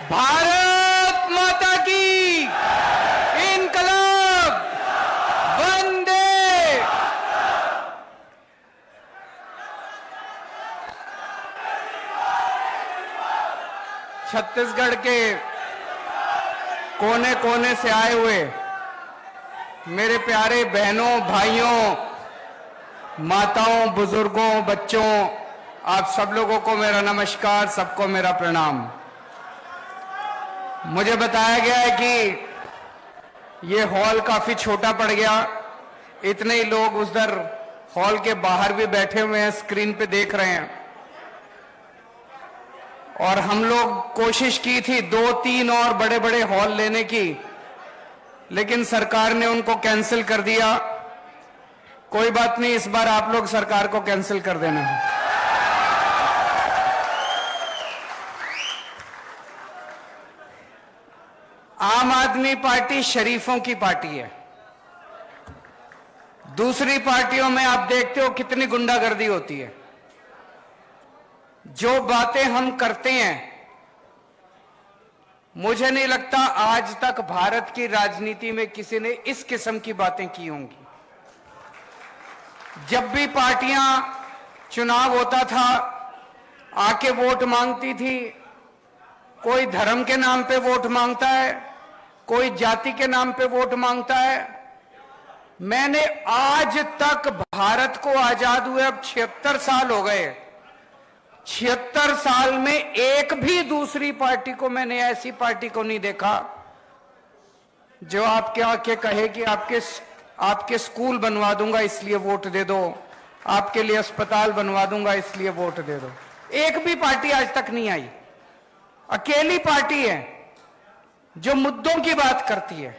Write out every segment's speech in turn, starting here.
भारत माता की इनकलाब वंदे। छत्तीसगढ़ के कोने कोने से आए हुए मेरे प्यारे बहनों, भाइयों, माताओं, बुजुर्गों, बच्चों, आप सब लोगों को मेरा नमस्कार, सबको मेरा प्रणाम। मुझे बताया गया है कि ये हॉल काफी छोटा पड़ गया, इतने ही लोग उधर हॉल के बाहर भी बैठे हुए हैं, स्क्रीन पे देख रहे हैं। और हम लोग कोशिश की थी 2-3 और बड़े बड़े हॉल लेने की, लेकिन सरकार ने उनको कैंसिल कर दिया। कोई बात नहीं, इस बार आप लोग सरकार को कैंसिल कर देना है। आम आदमी पार्टी शरीफों की पार्टी है। दूसरी पार्टियों में आप देखते हो कितनी गुंडागर्दी होती है। जो बातें हम करते हैं, मुझे नहीं लगता आज तक भारत की राजनीति में किसी ने इस किस्म की बातें की होंगी। जब भी पार्टियां चुनाव होता था, आके वोट मांगती थी। कोई धर्म के नाम पे वोट मांगता है, कोई जाति के नाम पे वोट मांगता है। मैंने आज तक भारत को आजाद हुए अब 76 साल हो गए, 76 साल में एक भी दूसरी पार्टी को, मैंने ऐसी पार्टी को नहीं देखा जो आपके आके कहे कि आपके स्कूल बनवा दूंगा इसलिए वोट दे दो, आपके लिए अस्पताल बनवा दूंगा इसलिए वोट दे दो। एक भी पार्टी आज तक नहीं आई। अकेली पार्टी है जो मुद्दों की बात करती है।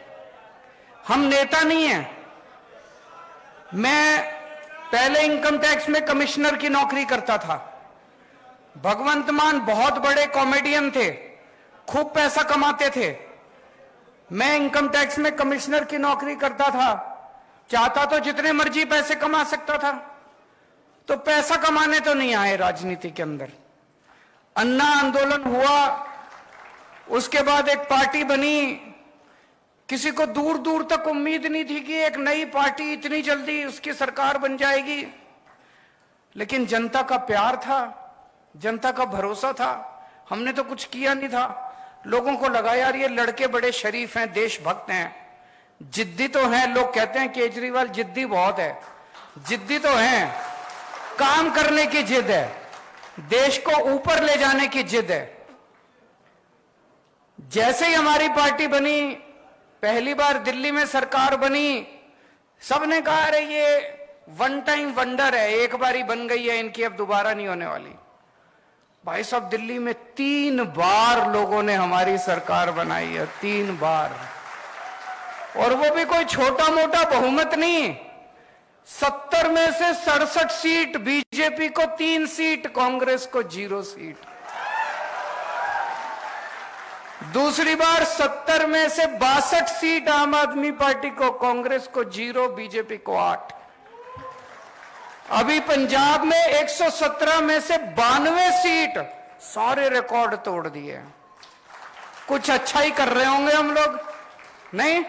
हम नेता नहीं हैं। मैं पहले इनकम टैक्स में कमिश्नर की नौकरी करता था। भगवंत मान बहुत बड़े कॉमेडियन थे, खूब पैसा कमाते थे। मैं इनकम टैक्स में कमिश्नर की नौकरी करता था, चाहता तो जितने मर्जी पैसे कमा सकता था। तो पैसा कमाने तो नहीं आए राजनीति के अंदर। अन्ना आंदोलन हुआ, उसके बाद एक पार्टी बनी। किसी को दूर दूर तक उम्मीद नहीं थी कि एक नई पार्टी इतनी जल्दी उसकी सरकार बन जाएगी, लेकिन जनता का प्यार था, जनता का भरोसा था। हमने तो कुछ किया नहीं था। लोगों को लगा यार ये लड़के बड़े शरीफ हैं, देशभक्त हैं, जिद्दी तो हैं। लोग कहते हैं केजरीवाल जिद्दी बहुत है, जिद्दी तो हैं, काम करने की जिद है, देश को ऊपर ले जाने की जिद है। जैसे ही हमारी पार्टी बनी, पहली बार दिल्ली में सरकार बनी, सबने कहा अरे ये वन टाइम वंडर है, एक बार ही बन गई है इनकी, अब दोबारा नहीं होने वाली। भाई साहब, दिल्ली में 3 बार लोगों ने हमारी सरकार बनाई है, 3 बार। और वो भी कोई छोटा मोटा बहुमत नहीं। 70 में से 67 सीट बीजेपी को, 3 सीट कांग्रेस को, 0 सीट। दूसरी बार 70 में से 62 सीट आम आदमी पार्टी को, कांग्रेस को 0, बीजेपी को 8। अभी पंजाब में 117 में से 92 सीट, सारे रिकॉर्ड तोड़ दिए। कुछ अच्छा ही कर रहे होंगे हम लोग, नहीं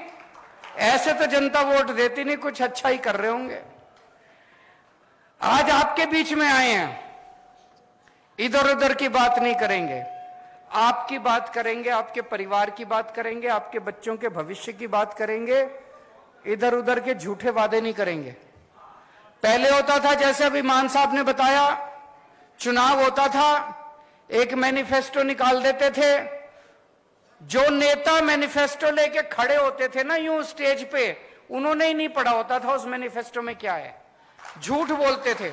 ऐसे तो जनता वोट देती नहीं, कुछ अच्छा ही कर रहे होंगे। आज आपके बीच में आए हैं, इधर उधर की बात नहीं करेंगे, आपकी बात करेंगे, आपके परिवार की बात करेंगे, आपके बच्चों के भविष्य की बात करेंगे। इधर उधर के झूठे वादे नहीं करेंगे। पहले होता था, जैसे अभी मान साहब ने बताया, चुनाव होता था, एक मैनिफेस्टो निकाल देते थे। जो नेता मैनिफेस्टो लेके खड़े होते थे ना यूं स्टेज पे, उन्होंने ही नहीं पढ़ा होता था उस मैनिफेस्टो में क्या है, झूठ बोलते थे।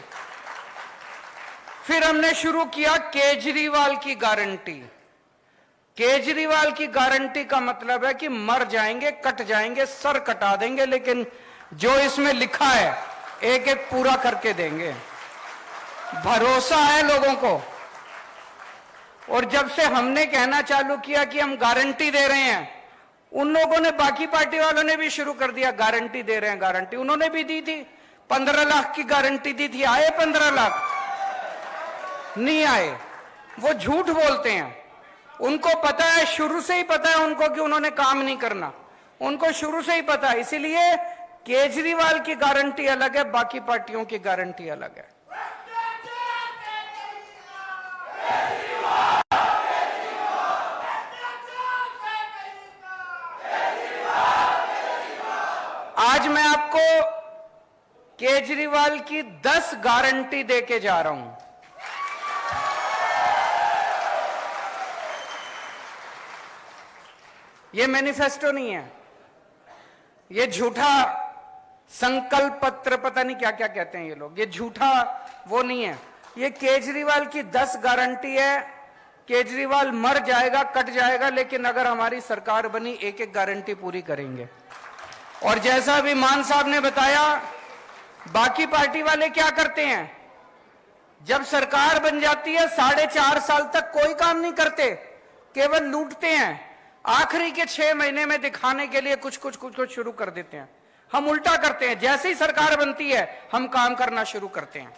फिर हमने शुरू किया केजरीवाल की गारंटी। केजरीवाल की गारंटी का मतलब है कि मर जाएंगे, कट जाएंगे, सर कटा देंगे, लेकिन जो इसमें लिखा है एक एक पूरा करके देंगे। भरोसा है लोगों को। और जब से हमने कहना चालू किया कि हम गारंटी दे रहे हैं, उन लोगों ने, बाकी पार्टी वालों ने भी शुरू कर दिया गारंटी दे रहे हैं, गारंटी। उन्होंने भी दी थी, 15 लाख की गारंटी दी थी। आए 15 लाख? नहीं आए। वो झूठ बोलते हैं। उनको पता है, शुरू से ही पता है उनको कि उन्होंने काम नहीं करना, उनको शुरू से ही पता है। इसीलिए केजरीवाल की गारंटी अलग है, बाकी पार्टियों की गारंटी अलग है। आज मैं आपको केजरीवाल की 10 गारंटी देके जा रहा हूं। ये मैनिफेस्टो नहीं है, ये झूठा संकल्प पत्र, पता नहीं क्या क्या कहते हैं ये लोग, ये झूठा वो नहीं है। ये केजरीवाल की 10 गारंटी है। केजरीवाल मर जाएगा, कट जाएगा, लेकिन अगर हमारी सरकार बनी एक एक गारंटी पूरी करेंगे। और जैसा अभी मान साहब ने बताया, बाकी पार्टी वाले क्या करते हैं, जब सरकार बन जाती है 4.5 साल तक कोई काम नहीं करते, केवल लूटते हैं। आखिरी के 6 महीने में दिखाने के लिए कुछ कुछ शुरू कर देते हैं। हम उल्टा करते हैं, जैसे ही सरकार बनती है हम काम करना शुरू करते हैं।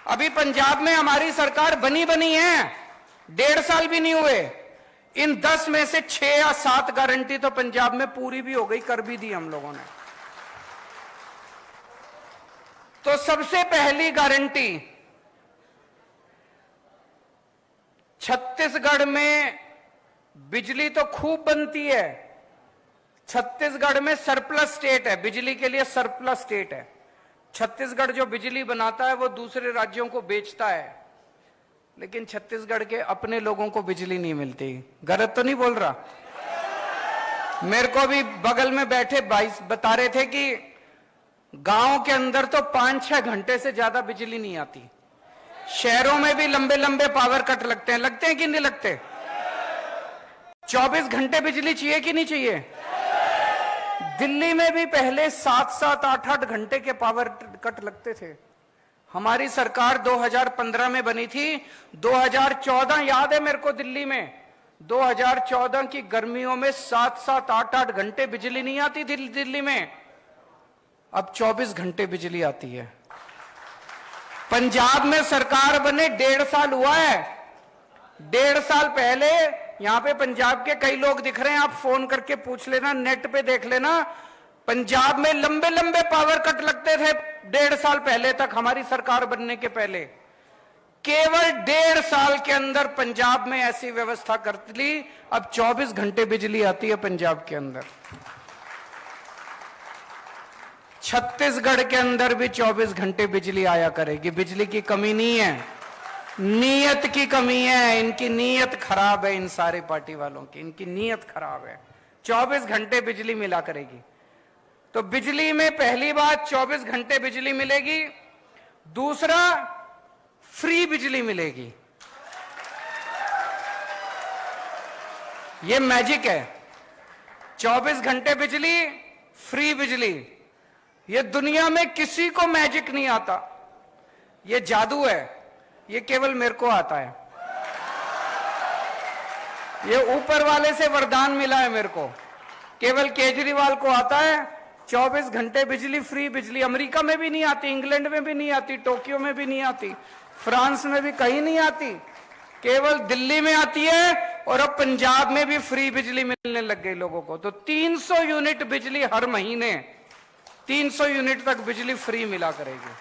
अभी पंजाब में हमारी सरकार बनी है, 1.5 साल भी नहीं हुए। इन 10 में से 6 या 7 गारंटी तो पंजाब में पूरी भी हो गई, कर भी दी हम लोगों ने। तो सबसे पहली गारंटी, छत्तीसगढ़ में बिजली तो खूब बनती है। छत्तीसगढ़ में सरप्लस स्टेट है, बिजली के लिए सरप्लस स्टेट है। छत्तीसगढ़ जो बिजली बनाता है वो दूसरे राज्यों को बेचता है, लेकिन छत्तीसगढ़ के अपने लोगों को बिजली नहीं मिलती। गलत तो नहीं बोल रहा? मेरे को भी बगल में बैठे भाई बता रहे थे कि गांव के अंदर तो 5-6 घंटे से ज्यादा बिजली नहीं आती। शहरों में भी लंबे लंबे पावर कट लगते हैं कि नहीं लगते? 24 घंटे बिजली चाहिए कि नहीं चाहिए? दिल्ली में भी पहले 7-7, 8-8 घंटे के पावर कट लगते थे। हमारी सरकार 2015 में बनी थी। 2014 याद है मेरे को, दिल्ली में 2014 की गर्मियों में 7-7, 8-8 घंटे बिजली नहीं आती थी दिल्ली में। अब 24 घंटे बिजली आती है। पंजाब में सरकार बने 1.5 साल हुआ है। 1.5 साल पहले यहां पे पंजाब के कई लोग दिख रहे हैं, आप फोन करके पूछ लेना, नेट पे देख लेना। पंजाब में लंबे लंबे पावर कट लगते थे 1.5 साल पहले तक, हमारी सरकार बनने के पहले। केवल 1.5 साल के अंदर पंजाब में ऐसी व्यवस्था कर ली, अब 24 घंटे बिजली आती है पंजाब के अंदर। छत्तीसगढ़ के अंदर भी 24 घंटे बिजली आया करेगी। बिजली की कमी नहीं है, नीयत की कमी है। इनकी नीयत खराब है, इन सारे पार्टी वालों की, इनकी नीयत खराब है। 24 घंटे बिजली मिला करेगी। तो बिजली में पहली बात 24 घंटे बिजली मिलेगी। दूसरा, फ्री बिजली मिलेगी। ये मैजिक है, 24 घंटे बिजली, फ्री बिजली। ये दुनिया में किसी को मैजिक नहीं आता, ये जादू है, ये केवल मेरे को आता है। ये ऊपर वाले से वरदान मिला है मेरे को, केवल केजरीवाल को आता है। 24 घंटे बिजली, फ्री बिजली। अमेरिका में भी नहीं आती, इंग्लैंड में भी नहीं आती, टोक्यो में भी नहीं आती, फ्रांस में भी कहीं नहीं आती, केवल दिल्ली में आती है। और अब पंजाब में भी फ्री बिजली मिलने लग गई लोगों को। तो 300 यूनिट बिजली हर महीने, 300 यूनिट तक बिजली फ्री मिला करेगी।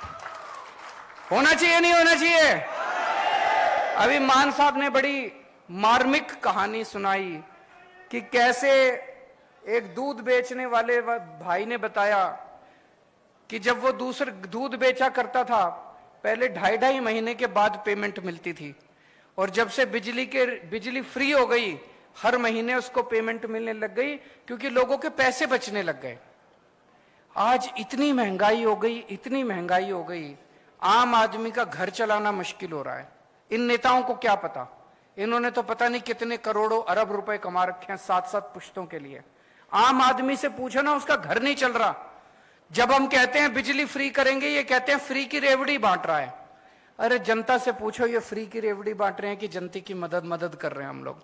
होना चाहिए नहीं होना चाहिए? अभी मान साहब ने बड़ी मार्मिक कहानी सुनाई कि कैसे एक दूध बेचने वाले भाई ने बताया कि जब वो दूसरे दूध बेचा करता था, पहले 2.5 महीने के बाद पेमेंट मिलती थी, और जब से बिजली फ्री हो गई, हर महीने उसको पेमेंट मिलने लग गई, क्योंकि लोगों के पैसे बचने लग गए। आज इतनी महंगाई हो गई, इतनी महंगाई हो गई, आम आदमी का घर चलाना मुश्किल हो रहा है। इन नेताओं को क्या पता, इन्होंने तो पता नहीं कितने करोड़ों अरब रुपए कमा रखे हैं 7-7 पुश्तों के लिए। आम आदमी से पूछो ना, उसका घर नहीं चल रहा। जब हम कहते हैं बिजली फ्री करेंगे, ये कहते हैं फ्री की रेवड़ी बांट रहा है। अरे जनता से पूछो, ये फ्री की रेवड़ी बांट रहे हैं कि जनता की मदद कर रहे हैं हम लोग?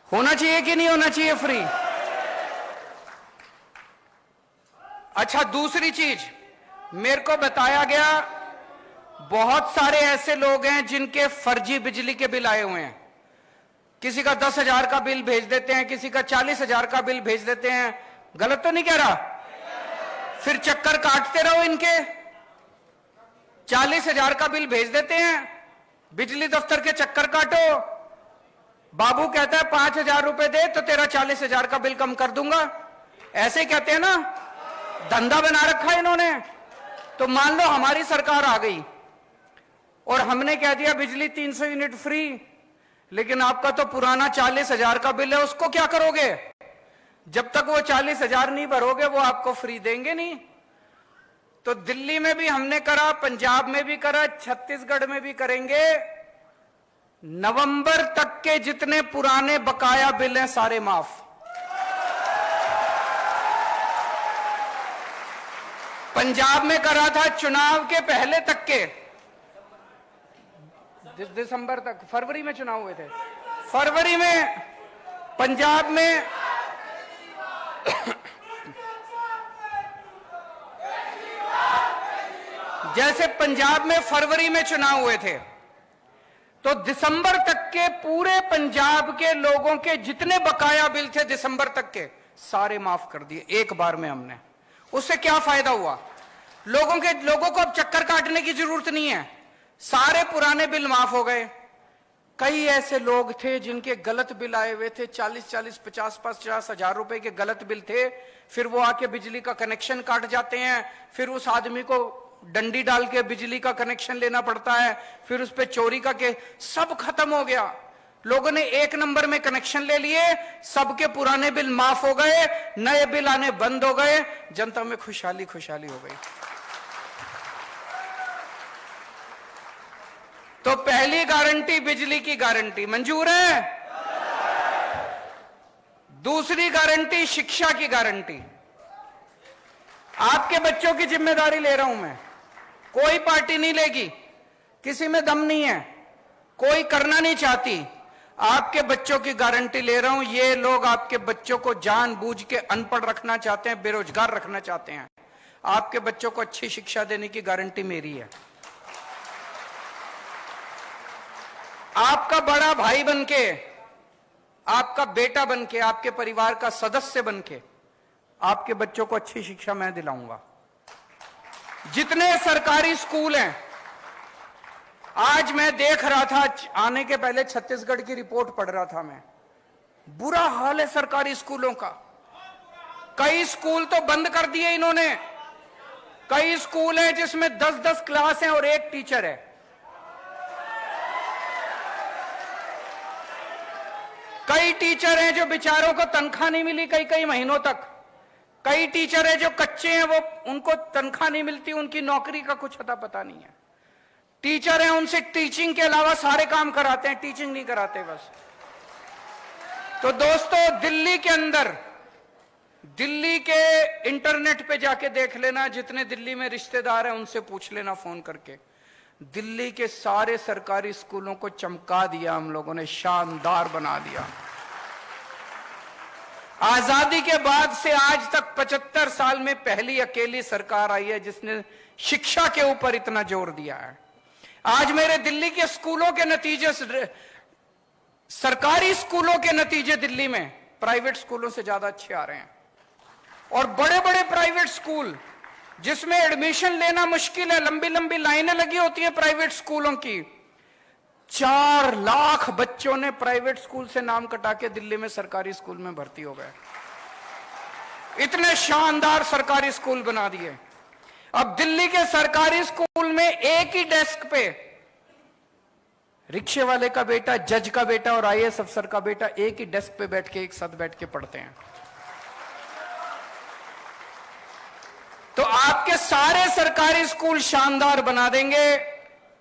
होना चाहिए कि नहीं होना चाहिए फ्री? अच्छा, दूसरी चीज मेरे को बताया गया, बहुत सारे ऐसे लोग हैं जिनके फर्जी बिजली के बिल आए हुए हैं। किसी का 10,000 का बिल भेज देते हैं, किसी का 40,000 का बिल भेज देते हैं। गलत तो नहीं कह रहा? फिर चक्कर काटते रहो इनके। 40,000 का बिल भेज देते हैं, बिजली दफ्तर के चक्कर काटो। बाबू कहता है 5,000 रुपए दे तो तेरा 40,000 का बिल कम कर दूंगा। ऐसे ही कहते हैं ना, धंधा बना रखा है इन्होंने। तो मान लो हमारी सरकार आ गई और हमने कह दिया बिजली 300 यूनिट फ्री, लेकिन आपका तो पुराना 40,000 का बिल है, उसको क्या करोगे? जब तक वो 40,000 नहीं भरोगे वो आपको फ्री देंगे नहीं। तो दिल्ली में भी हमने करा, पंजाब में भी करा, छत्तीसगढ़ में भी करेंगे। नवंबर तक के जितने पुराने बकाया बिल हैं सारे माफ। पंजाब में करा था चुनाव के पहले तक के, दिसंबर तक, फरवरी में चुनाव हुए थे। फरवरी में पंजाब में जैसे पंजाब में फरवरी में चुनाव हुए थे, तो दिसंबर तक के पूरे पंजाब के लोगों के जितने बकाया बिल थे दिसंबर तक के सारे माफ कर दिए एक बार में हमने। उससे क्या फायदा हुआ? लोगों को अब चक्कर काटने की जरूरत नहीं है, सारे पुराने बिल माफ हो गए। कई ऐसे लोग थे जिनके गलत बिल आए हुए थे, 40-40, 50-50 हजार रुपए के गलत बिल थे। फिर वो आके बिजली का कनेक्शन काट जाते हैं, फिर उस आदमी को डंडी डाल के बिजली का कनेक्शन लेना पड़ता है, फिर उस पर चोरी का केस। सब खत्म हो गया। लोगों ने एक नंबर में कनेक्शन ले लिए, सबके पुराने बिल माफ हो गए, नए बिल आने बंद हो गए, जनता में खुशहाली खुशहाली हो गई। तो पहली गारंटी बिजली की गारंटी मंजूर है। दूसरी गारंटी शिक्षा की गारंटी। आपके बच्चों की जिम्मेदारी ले रहा हूं मैं, कोई पार्टी नहीं लेगी, किसी में दम नहीं है, कोई करना नहीं चाहती। आपके बच्चों की गारंटी ले रहा हूं। ये लोग आपके बच्चों को जानबूझ के अनपढ़ रखना चाहते हैं, बेरोजगार रखना चाहते हैं। आपके बच्चों को अच्छी शिक्षा देने की गारंटी मेरी है। आपका बड़ा भाई बनके, आपका बेटा बनके, आपके परिवार का सदस्य बनके आपके बच्चों को अच्छी शिक्षा मैं दिलाऊंगा। जितने सरकारी स्कूल हैं, आज मैं देख रहा था, आने के पहले छत्तीसगढ़ की रिपोर्ट पढ़ रहा था मैं, बुरा हाल है सरकारी स्कूलों का। कई स्कूल तो बंद कर दिए इन्होंने। कई स्कूल हैं जिसमें 10-10 क्लास हैं और एक टीचर है। कई टीचर हैं जो बेचारों को तनख्वाह नहीं मिली कई महीनों तक। कई टीचर हैं जो कच्चे हैं, वो उनको तनख्वाह नहीं मिलती, उनकी नौकरी का कुछ अता पता नहीं है। टीचर हैं, उनसे टीचिंग के अलावा सारे काम कराते हैं, टीचिंग नहीं कराते बस। तो दोस्तों, दिल्ली के अंदर, दिल्ली के इंटरनेट पे जाके देख लेना, जितने दिल्ली में रिश्तेदार हैं उनसे पूछ लेना फोन करके। दिल्ली के सारे सरकारी स्कूलों को चमका दिया हम लोगों ने, शानदार बना दिया। आजादी के बाद से आज तक 75 साल में पहली अकेली सरकार आई है जिसने शिक्षा के ऊपर इतना जोर दिया है। आज मेरे दिल्ली के स्कूलों के नतीजे, सरकारी स्कूलों के नतीजे दिल्ली में प्राइवेट स्कूलों से ज्यादा अच्छे आ रहे हैं। और बड़े बड़े प्राइवेट स्कूल जिसमें एडमिशन लेना मुश्किल है, लंबी लंबी लाइनें लगी होती हैं प्राइवेट स्कूलों की, 4 लाख बच्चों ने प्राइवेट स्कूल से नाम कटा के दिल्ली में सरकारी स्कूल में भर्ती हो गए। इतने शानदार सरकारी स्कूल बना दिए। अब दिल्ली के सरकारी स्कूल में एक ही डेस्क पे रिक्शे वाले का बेटा, जज का बेटा और आईएएस अफसर का बेटा एक ही डेस्क पे बैठ के एक साथ बैठ के पढ़ते हैं। तो आपके सारे सरकारी स्कूल शानदार बना देंगे।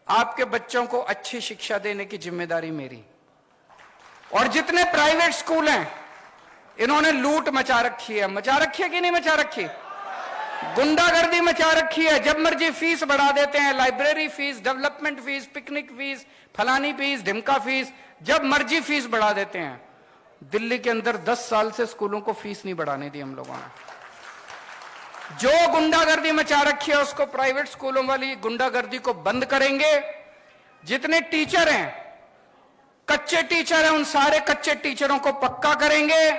आपके बच्चों को अच्छी शिक्षा देने की जिम्मेदारी मेरी। और जितने प्राइवेट स्कूल हैं, इन्होंने लूट मचा रखी है। मचा रखी है कि नहीं मचा रखी? गुंडागर्दी मचा रखी है। जब मर्जी फीस बढ़ा देते हैं, library fees, development fees, picnic fees, फलानी फीस, ढिमका फीस, जब मर्जी फीस बढ़ा देते हैं। दिल्ली के अंदर 10 साल से स्कूलों को फीस नहीं बढ़ाने दी हम लोगों ने। जो गुंडागर्दी मचा रखी है उसको, प्राइवेट स्कूलों वाली गुंडागर्दी को बंद करेंगे। जितने टीचर हैं कच्चे टीचर हैं, उन सारे कच्चे टीचरों को पक्का करेंगे।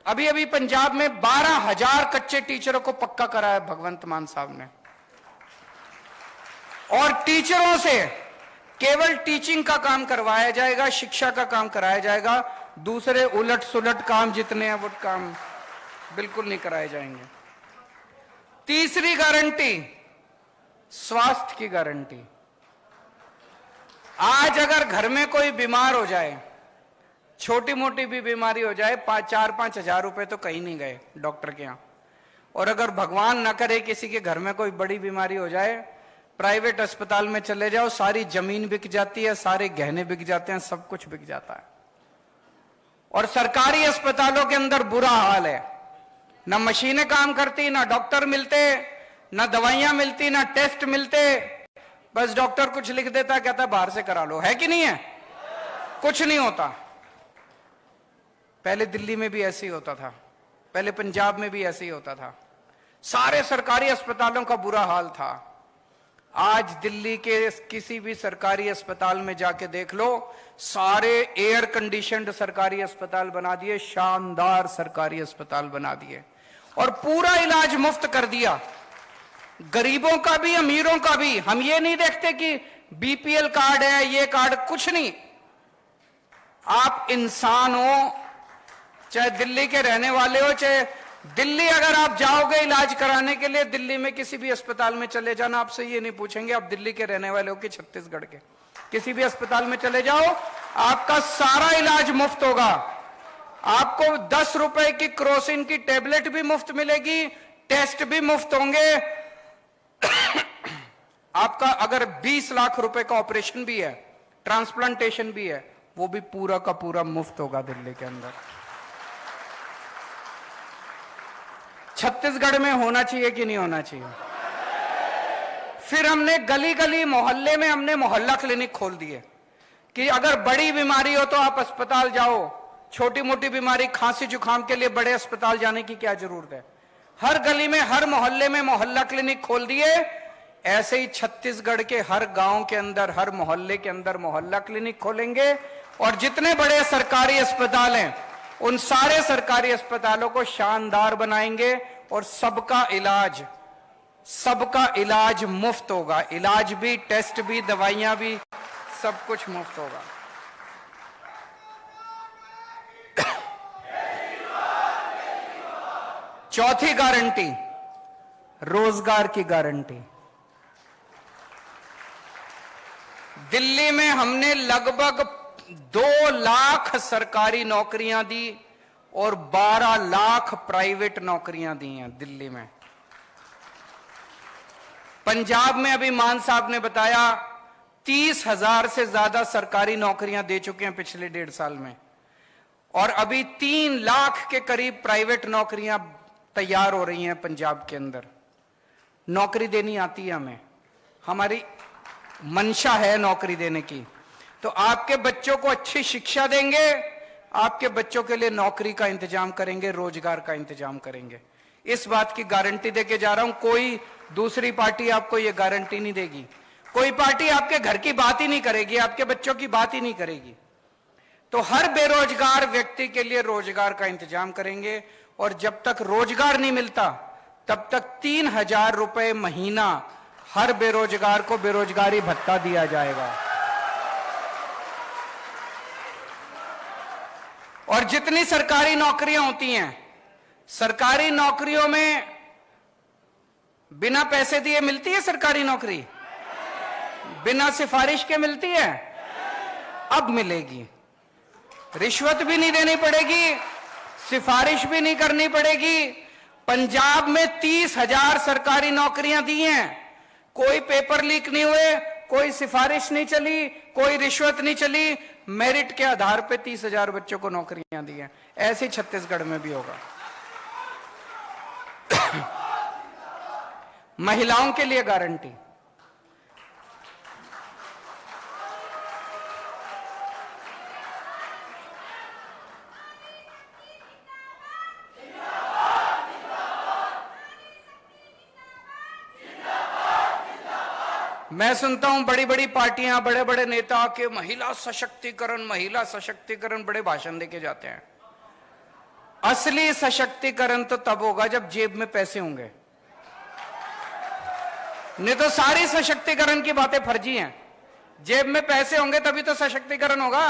अभी अभी पंजाब में 12,000 कच्चे टीचरों को पक्का करा है भगवंत मान साहब ने। और टीचरों से केवल टीचिंग का काम करवाया जाएगा, शिक्षा का काम कराया जाएगा। दूसरे उलट सुलट काम जितने हैं वो काम बिल्कुल नहीं कराए जाएंगे। तीसरी गारंटी, स्वास्थ्य की गारंटी। आज अगर घर में कोई बीमार हो जाए, छोटी मोटी भी बीमारी हो जाए, 4-5 हजार रुपए तो कहीं नहीं गए डॉक्टर के यहां। और अगर भगवान ना करे किसी के घर में कोई बड़ी बीमारी हो जाए, प्राइवेट अस्पताल में चले जाओ, सारी जमीन बिक जाती है, सारे गहने बिक जाते हैं, सब कुछ बिक जाता है। और सरकारी अस्पतालों के अंदर बुरा हाल है, ना मशीनें काम करती, ना डॉक्टर मिलते, ना दवाइयां मिलती, ना टेस्ट मिलते। बस डॉक्टर कुछ लिख देता, कहता बाहर से करा लो। है कि नहीं है? कुछ नहीं होता। पहले दिल्ली में भी ऐसे ही होता था, पहले पंजाब में भी ऐसे ही होता था। सारे सरकारी अस्पतालों का बुरा हाल था। आज दिल्ली के किसी भी सरकारी अस्पताल में जाके देख लो, सारे एयर कंडीशनड सरकारी अस्पताल बना दिए, शानदार सरकारी अस्पताल बना दिए, और पूरा इलाज मुफ्त कर दिया, गरीबों का भी अमीरों का भी। हम ये नहीं देखते कि बीपीएल कार्ड है, ये कार्ड, कुछ नहीं। आप इंसान हो, चाहे दिल्ली के रहने वाले हो, चाहे दिल्ली अगर आप जाओगे इलाज कराने के लिए, दिल्ली में किसी भी अस्पताल में चले जाना, आपसे ये नहीं पूछेंगे आप दिल्ली के रहने वाले हो कि छत्तीसगढ़ के। किसी भी अस्पताल में चले जाओ, आपका सारा इलाज मुफ्त होगा। आपको 10 रुपए की क्रोसिन की टेबलेट भी मुफ्त मिलेगी, टेस्ट भी मुफ्त होंगे। आपका अगर 20 लाख रुपए का ऑपरेशन भी है, ट्रांसप्लांटेशन भी है, वो भी पूरा का पूरा मुफ्त होगा दिल्ली के अंदर। छत्तीसगढ़ में होना चाहिए कि नहीं होना चाहिए? फिर हमने गली गली मोहल्ले में हमने मोहल्ला क्लिनिक खोल दिए कि अगर बड़ी बीमारी हो तो आप अस्पताल जाओ, छोटी मोटी बीमारी खांसी जुकाम के लिए बड़े अस्पताल जाने की क्या जरूरत है। हर गली में, हर मोहल्ले में मोहल्ला क्लिनिक खोल दिए। ऐसे ही छत्तीसगढ़ के हर गांव के अंदर, हर मोहल्ले के अंदर मोहल्ला क्लिनिक खोलेंगे, और जितने बड़े सरकारी अस्पताल हैं उन सारे सरकारी अस्पतालों को शानदार बनाएंगे, और सबका इलाज मुफ्त होगा। इलाज भी, टेस्ट भी, दवाइयां भी, सब कुछ मुफ्त होगा। चौथी गारंटी, रोजगार की गारंटी। दिल्ली में हमने लगभग 2 लाख सरकारी नौकरियां दी और 12 लाख प्राइवेट नौकरियां दी हैं दिल्ली में। पंजाब में अभी मान साहब ने बताया 30,000 से ज्यादा सरकारी नौकरियां दे चुके हैं पिछले 1.5 साल में, और अभी 3 लाख के करीब प्राइवेट नौकरियां तैयार हो रही हैं पंजाब के अंदर। नौकरी देनी आती है हमें, हमारी मंशा है नौकरी देने की। तो आपके बच्चों को अच्छी शिक्षा देंगे, आपके बच्चों के लिए नौकरी का इंतजाम करेंगे, रोजगार का इंतजाम करेंगे। इस बात की गारंटी देके जा रहा हूं। कोई दूसरी पार्टी आपको यह गारंटी नहीं देगी। कोई पार्टी आपके घर की बात ही नहीं करेगी, आपके बच्चों की बात ही नहीं करेगी। तो हर बेरोजगार व्यक्ति के लिए रोजगार का इंतजाम करेंगे, और जब तक रोजगार नहीं मिलता तब तक 3,000 रुपए महीना हर बेरोजगार को बेरोजगारी भत्ता दिया जाएगा। और जितनी सरकारी नौकरियां होती हैं, सरकारी नौकरियों में बिना पैसे दिए मिलती है सरकारी नौकरी? बिना सिफारिश के मिलती है? अब मिलेगी। रिश्वत भी नहीं देनी पड़ेगी, सिफारिश भी नहीं करनी पड़ेगी। पंजाब में 30,000 सरकारी नौकरियां दी हैं, कोई पेपर लीक नहीं हुए, कोई सिफारिश नहीं चली, कोई रिश्वत नहीं चली, मेरिट के आधार पे 30,000 बच्चों को नौकरियां दी हैं। ऐसे छत्तीसगढ़ में भी होगा। महिलाओं के लिए गारंटी, मैं सुनता हूं बड़ी बड़ी पार्टियां, बड़े बड़े नेता के महिला सशक्तिकरण बड़े भाषण देके जाते हैं। असली सशक्तिकरण तो तब होगा जब जेब में पैसे होंगे, नहीं तो सारी सशक्तिकरण की बातें फर्जी हैं। जेब में पैसे होंगे तभी तो सशक्तिकरण होगा।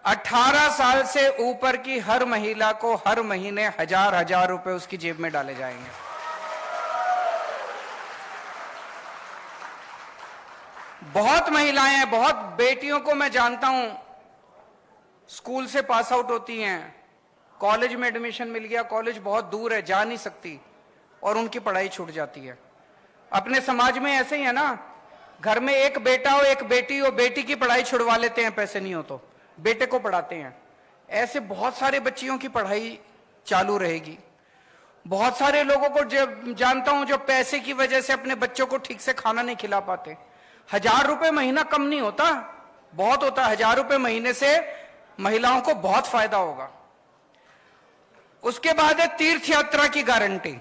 18 साल से ऊपर की हर महिला को हर महीने 1000 रुपए उसकी जेब में डाले जाएंगे। बहुत महिलाएं हैं, बहुत बेटियों को मैं जानता हूं, स्कूल से पास आउट होती हैं, कॉलेज में एडमिशन मिल गया, कॉलेज बहुत दूर है, जा नहीं सकती, और उनकी पढ़ाई छूट जाती है। अपने समाज में ऐसे ही है ना, घर में एक बेटा हो एक बेटी हो, बेटी की पढ़ाई छुड़वा लेते हैं, पैसे नहीं हो तो बेटे को पढ़ाते हैं। ऐसे बहुत सारे बच्चियों की पढ़ाई चालू रहेगी। बहुत सारे लोगों को जो जानता हूं जो पैसे की वजह से अपने बच्चों को ठीक से खाना नहीं खिला पाते। 1000 रुपए महीना कम नहीं होता, बहुत होता है। 1000 रुपए महीने से महिलाओं को बहुत फायदा होगा। उसके बाद है तीर्थ यात्रा की गारंटी।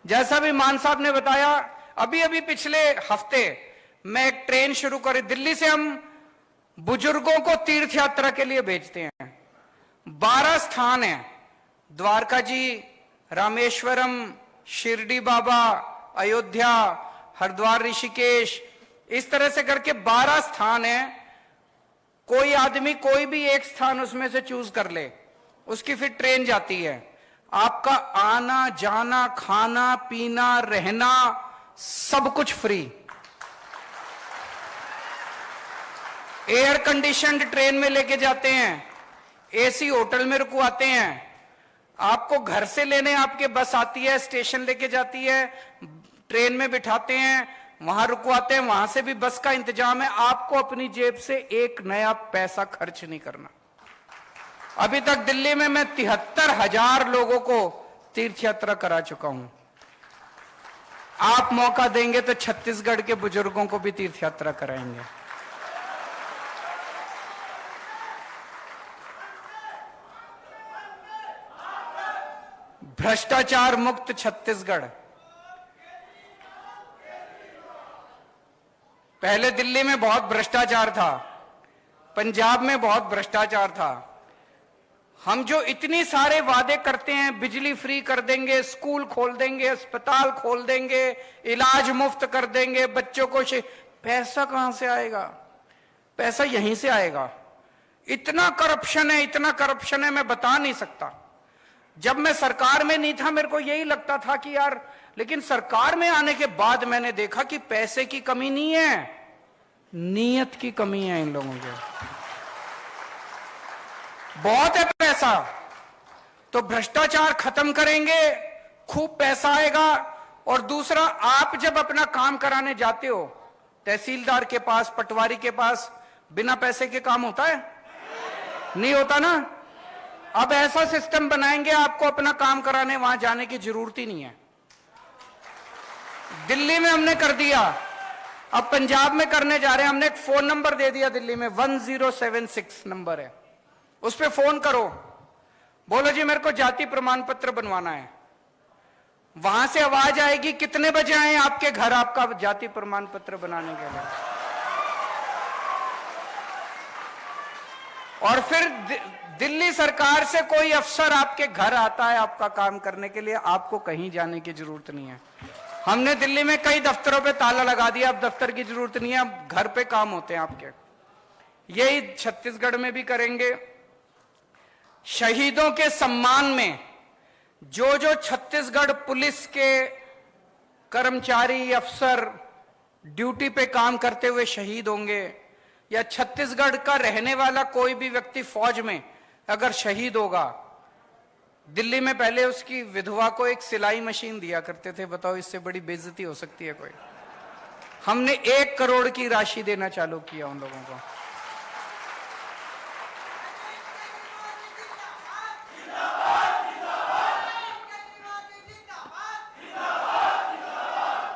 जैसा भी मान साहब ने बताया, अभी अभी पिछले हफ्ते मैं एक ट्रेन शुरू करी, दिल्ली से हम बुजुर्गों को तीर्थ यात्रा के लिए भेजते हैं। 12 स्थान हैं, द्वारका जी, रामेश्वरम, शिरडी बाबा, अयोध्या, हरिद्वार, ऋषिकेश, इस तरह से करके 12 स्थान हैं। कोई आदमी कोई भी एक स्थान उसमें से चूज कर ले, उसकी फिर ट्रेन जाती है। आपका आना जाना, खाना पीना, रहना, सब कुछ फ्री। एयर कंडीशनड ट्रेन में लेके जाते हैं, एसी होटल में रुकवाते हैं, आपको घर से लेने आपके बस आती है, स्टेशन लेके जाती है, ट्रेन में बिठाते हैं, वहां रुकवाते हैं, वहां से भी बस का इंतजाम है। आपको अपनी जेब से एक नया पैसा खर्च नहीं करना। अभी तक दिल्ली में मैं 73,000 लोगों को तीर्थ यात्रा करा चुका हूं। आप मौका देंगे तो छत्तीसगढ़ के बुजुर्गों को भी तीर्थ यात्रा कराएंगे। भ्रष्टाचार मुक्त छत्तीसगढ़। पहले दिल्ली में बहुत भ्रष्टाचार था, पंजाब में बहुत भ्रष्टाचार था। हम जो इतनी सारे वादे करते हैं, बिजली फ्री कर देंगे, स्कूल खोल देंगे, अस्पताल खोल देंगे, इलाज मुफ्त कर देंगे, बच्चों को पैसा कहां से आएगा? पैसा यहीं से आएगा। इतना करप्शन है, इतना करप्शन है, मैं बता नहीं सकता। जब मैं सरकार में नहीं था मेरे को यही लगता था कि यार, लेकिन सरकार में आने के बाद मैंने देखा कि पैसे की कमी नहीं है, नीयत की कमी है इन लोगों के। बहुत है पैसा, तो भ्रष्टाचार खत्म करेंगे, खूब पैसा आएगा। और दूसरा, आप जब अपना काम कराने जाते हो तहसीलदार के पास, पटवारी के पास, बिना पैसे के काम होता है? नहीं होता ना। अब ऐसा सिस्टम बनाएंगे, आपको अपना काम कराने वहां जाने की जरूरत ही नहीं है। दिल्ली में हमने कर दिया, अब पंजाब में करने जा रहे हैं। हमने एक फोन नंबर दे दिया दिल्ली में, 1076 नंबर है, उस पर फोन करो, बोलो जी मेरे को जाति प्रमाण पत्र बनवाना है। वहां से आवाज आएगी, कितने बजे आए आपके घर आपका जाति प्रमाण पत्र बनाने के लिए। और फिर दिल्ली सरकार से कोई अफसर आपके घर आता है आपका काम करने के लिए, आपको कहीं जाने की जरूरत नहीं है। हमने दिल्ली में कई दफ्तरों पे ताला लगा दिया, अब दफ्तर की जरूरत नहीं है, अब घर पे काम होते हैं आपके। यही छत्तीसगढ़ में भी करेंगे। शहीदों के सम्मान में जो जो छत्तीसगढ़ पुलिस के कर्मचारी, अफसर ड्यूटी पे काम करते हुए शहीद होंगे, या छत्तीसगढ़ का रहने वाला कोई भी व्यक्ति फौज में अगर शहीद होगा, दिल्ली में पहले उसकी विधवा को एक सिलाई मशीन दिया करते थे। बताओ, इससे बड़ी बेइज्जती हो सकती है कोई? हमने 1 करोड़ की राशि देना चालू किया उन लोगों को।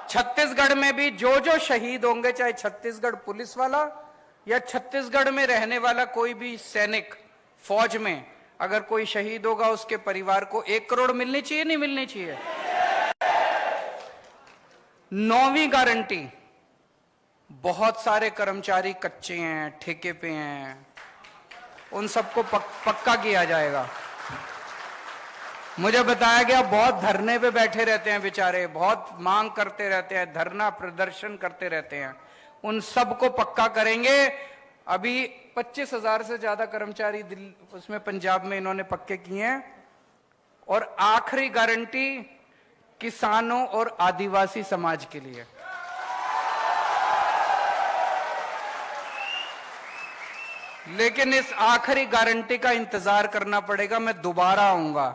छत्तीसगढ़ में भी जो जो शहीद होंगे, चाहे छत्तीसगढ़ पुलिस वाला या छत्तीसगढ़ में रहने वाला कोई भी सैनिक, फौज में अगर कोई शहीद होगा, उसके परिवार को 1 करोड़ मिलनी चाहिए, नहीं मिलनी चाहिए? 9वीं गारंटी, बहुत सारे कर्मचारी कच्चे हैं, ठेके पे हैं, उन सबको पक्का किया जाएगा। मुझे बताया गया बहुत धरने पे बैठे रहते हैं बेचारे, बहुत मांग करते रहते हैं, धरना प्रदर्शन करते रहते हैं, उन सबको पक्का करेंगे। अभी 25,000 से ज्यादा कर्मचारी उसमें पंजाब में इन्होंने पक्के किए हैं। और आखिरी गारंटी किसानों और आदिवासी समाज के लिए। लेकिन इस आखिरी गारंटी का इंतजार करना पड़ेगा, मैं दोबारा आऊंगा।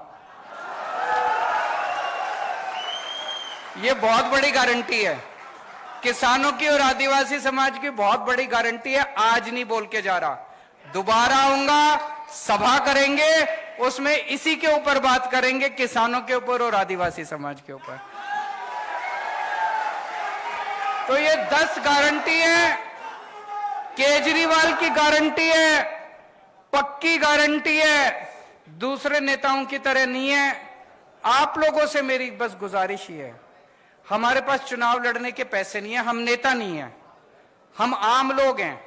ये बहुत बड़ी गारंटी है, किसानों की और आदिवासी समाज की बहुत बड़ी गारंटी है। आज नहीं बोल के जा रहा, दोबारा आऊंगा, सभा करेंगे, उसमें इसी के ऊपर बात करेंगे, किसानों के ऊपर और आदिवासी समाज के ऊपर। तो ये 10 गारंटी है, केजरीवाल की गारंटी है, पक्की गारंटी है, दूसरे नेताओं की तरह नहीं है। आप लोगों से मेरी बस गुजारिश ही है, हमारे पास चुनाव लड़ने के पैसे नहीं है, हम नेता नहीं है, हम आम लोग हैं।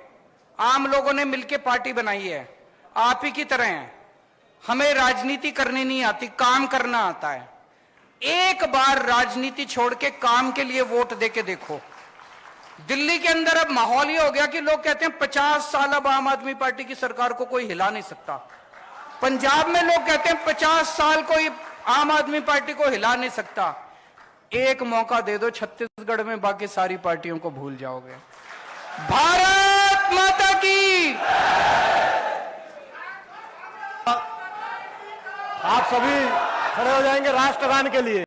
आम लोगों ने मिलकर पार्टी बनाई है, आप ही की तरह हैं। हमें राजनीति करनी नहीं आती, काम करना आता है। एक बार राजनीति छोड़ के काम के लिए वोट देके देखो। दिल्ली के अंदर अब माहौल ये हो गया कि लोग कहते हैं 50 साल अब आम आदमी पार्टी की सरकार को कोई हिला नहीं सकता। पंजाब में लोग कहते हैं 50 साल कोई आम आदमी पार्टी को हिला नहीं सकता। एक मौका दे दो छत्तीसगढ़ में, बाकी सारी पार्टियों को भूल जाओगे। भारत माता की। आप सभी खड़े हो जाएंगे राष्ट्रगान के लिए।